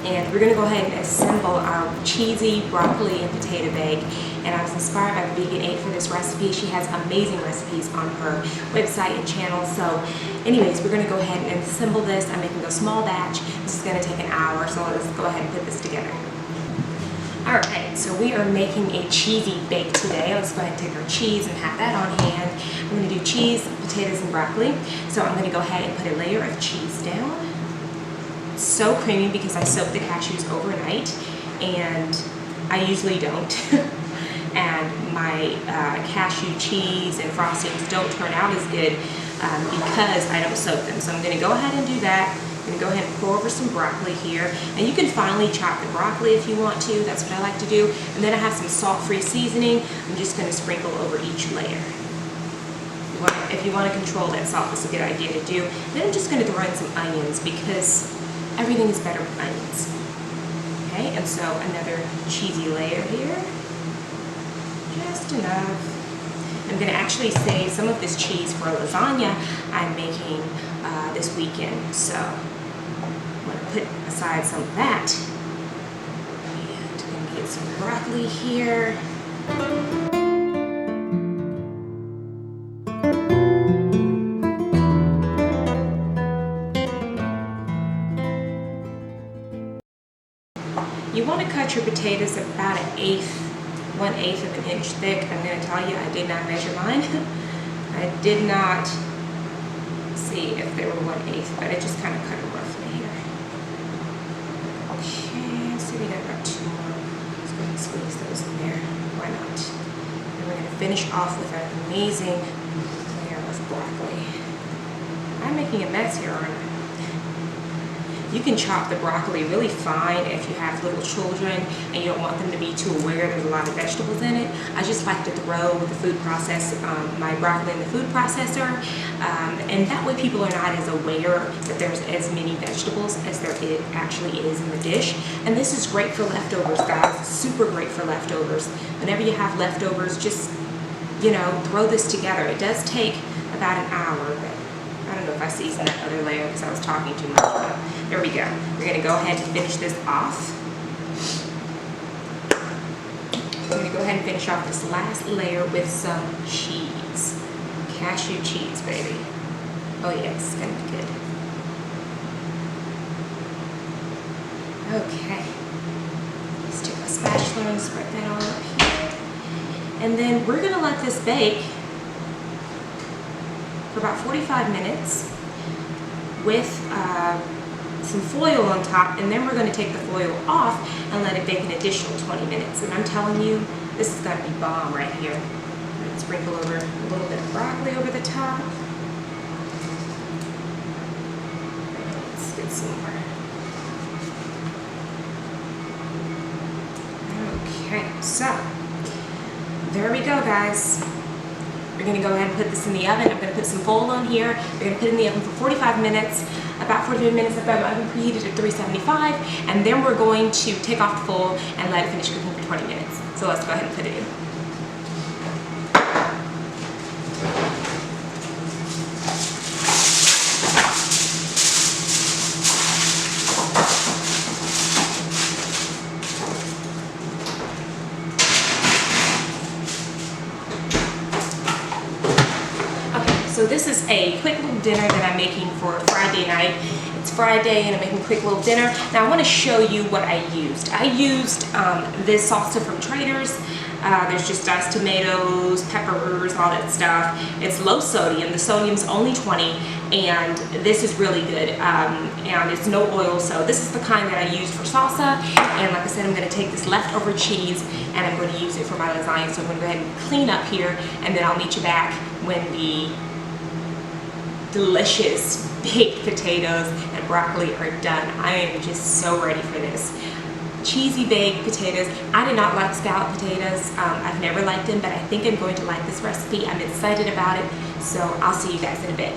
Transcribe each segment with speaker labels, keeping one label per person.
Speaker 1: and we're gonna go ahead and assemble our cheesy broccoli and potato bake. And I was inspired by Vegan 8 for this recipe. She has amazing recipes on her website and channel. So anyways, we're gonna go ahead and assemble this. I'm making a small batch. This is gonna take an hour, so let's go ahead and put this together. All right, so we are making a cheesy bake today. Let's go ahead and take our cheese and have that on hand. I'm gonna do cheese, potatoes, and broccoli. So I'm gonna go ahead and put a layer of cheese down. It's so creamy because I soaked the cashews overnight, and I usually don't. And my cashew cheese and frostings don't turn out as good because I don't soak them. So I'm gonna go ahead and do that. I'm gonna go ahead and pour over some broccoli here. And you can finely chop the broccoli if you want to. That's what I like to do. And then I have some salt-free seasoning. I'm just gonna sprinkle over each layer. If you wanna control that salt, this is a good idea to do. Then I'm just gonna throw in some onions because everything is better with onions. Okay, and so another cheesy layer here. Just enough. I'm going to actually save some of this cheese for a lasagna I'm making this weekend. So I'm going to put aside some of that. And I'm going to get some broccoli here. You want to cut your potatoes about 1/8 of an inch thick. I'm going to tell you, I did not measure mine. I did not see if they were 1/8, but I just kind of cut them roughly here. Okay, so we got about 2 more. Let's go ahead and squeeze those in there. Why not? And we're going to finish off with an amazing layer of broccoli. I'm making a mess here, aren't I? You can chop the broccoli really fine if you have little children and you don't want them to be too aware there's a lot of vegetables in it. I just like to throw the food process, my broccoli in the food processor, and that way people are not as aware that there's as many vegetables as there actually is in the dish. And this is great for leftovers, guys. Super great for leftovers. Whenever you have leftovers, just, you know, throw this together. It does take about an hour, but I don't know if I seasoned that other layer because I was talking too much, but there we go. We're going to go ahead and finish this off. I'm going to go ahead and finish off this last layer with some cheese. Cashew cheese, baby. Oh yeah, it's going to be good. Okay. Let's take my spatula and spread that all up here. And then we're going to let this bake for about 45 minutes with some foil on top, and then we're going to take the foil off and let it bake an additional 20 minutes. And I'm telling you, this is going to be bomb right here. I'm going to sprinkle over a little bit of broccoli over the top. Let's get some more. Okay, so there we go, guys. We're going to go ahead and put this in the oven. I'm going to put some foil on here. We're going to put it in the oven for 45 minutes. About 45 minutes of the oven preheated at 375. And then we're going to take off the foil and let it finish cooking for 20 minutes. So let's go ahead and put it in. So this is a quick little dinner that I'm making for Friday night. It's Friday and I'm making a quick little dinner. Now I want to show you what I used. I used this salsa from Traders. There's just diced tomatoes, peppers, all that stuff. It's low sodium. The sodium's only 20, and this is really good. And it's no oil, so this is the kind that I used for salsa. And like I said, I'm going to take this leftover cheese and I'm going to use it for my lasagna. So I'm going to go ahead and clean up here, and then I'll meet you back when the delicious baked potatoes and broccoli are done. I am just so ready for this. Cheesy baked potatoes. I do not like scalloped potatoes. I've never liked them, but I think I'm going to like this recipe. I'm excited about it, so I'll see you guys in a bit.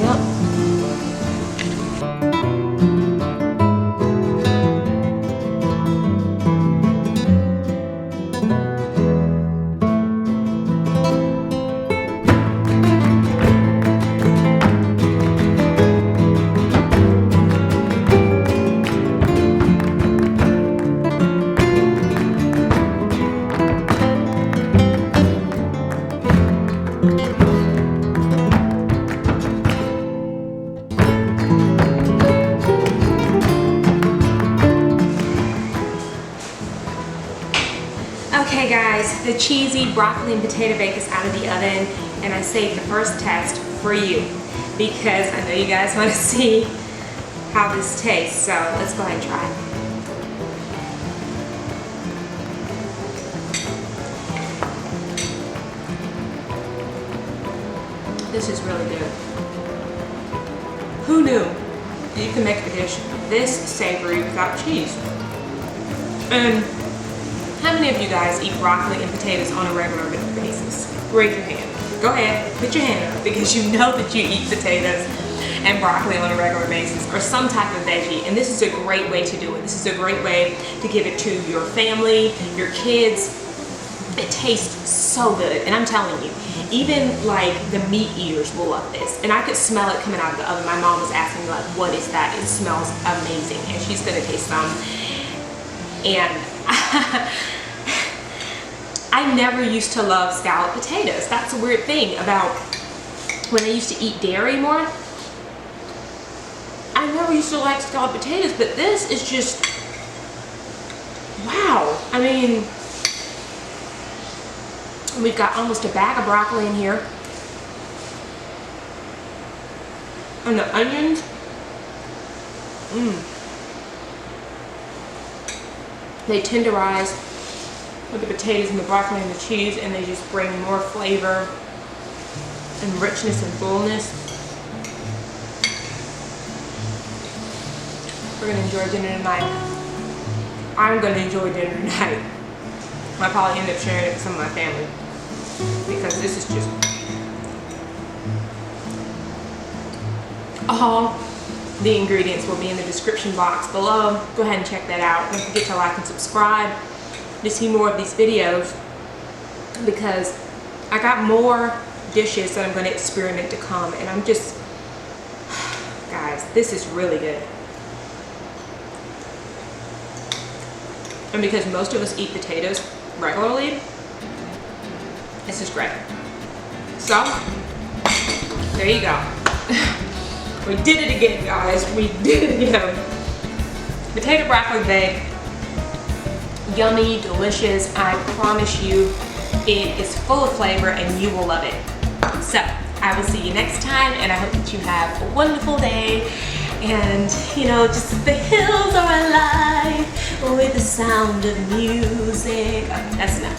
Speaker 1: Yep. Okay guys, the cheesy broccoli and potato bake is out of the oven, and I saved the first test for you because I know you guys want to see how this tastes, so let's go ahead and try it. This is really good. Who knew you can make a dish this savory without cheese? And how many of you guys eat broccoli and potatoes on a regular basis? Raise your hand. Go ahead, put your hand up because you know that you eat potatoes and broccoli on a regular basis or some type of veggie. And this is a great way to do it. This is a great way to give it to your family, your kids. It tastes so good, and I'm telling you, even like the meat eaters will love this. And I could smell it coming out of the oven. My mom was asking me like, what is that? It smells amazing, and she's gonna taste some. And I never used to love scalloped potatoes. That's a weird thing about when I used to eat dairy more. I never used to like scalloped potatoes, but this is just, wow. I mean, we've got almost a bag of broccoli in here. And the onions, they tenderize with the potatoes and the broccoli and the cheese, and they just bring more flavor and richness and fullness. We're gonna enjoy dinner tonight. I'm gonna enjoy dinner tonight. I'll probably end up sharing it with some of my family because this is just all the ingredients will be in the description box below. Go ahead and check that out. Don't forget to like and subscribe to see more of these videos because I got more dishes that I'm going to experiment to come, and I'm just, guys, this is really good. And because most of us eat potatoes regularly, this is great. So, there you go. We did it again, guys. We did it again. Potato broccoli bake. Yummy, delicious. I promise you, it is full of flavor and you will love it. So, I will see you next time, and I hope that you have a wonderful day. And, you know, just the hills are alive with the sound of music. Oh, that's enough.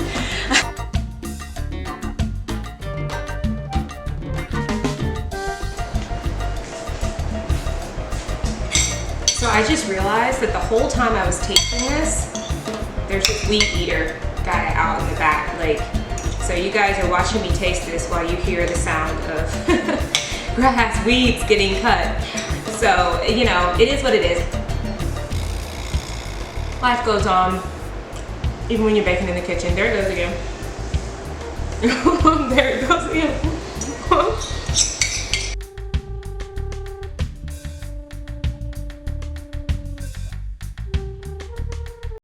Speaker 1: So I just realized that the whole time I was tasting this, there's this weed eater guy out in the back. Like, so you guys are watching me taste this while you hear the sound of grass, weeds getting cut. So, you know, it is what it is. Life goes on, even when you're baking in the kitchen. There it goes again. There it goes again.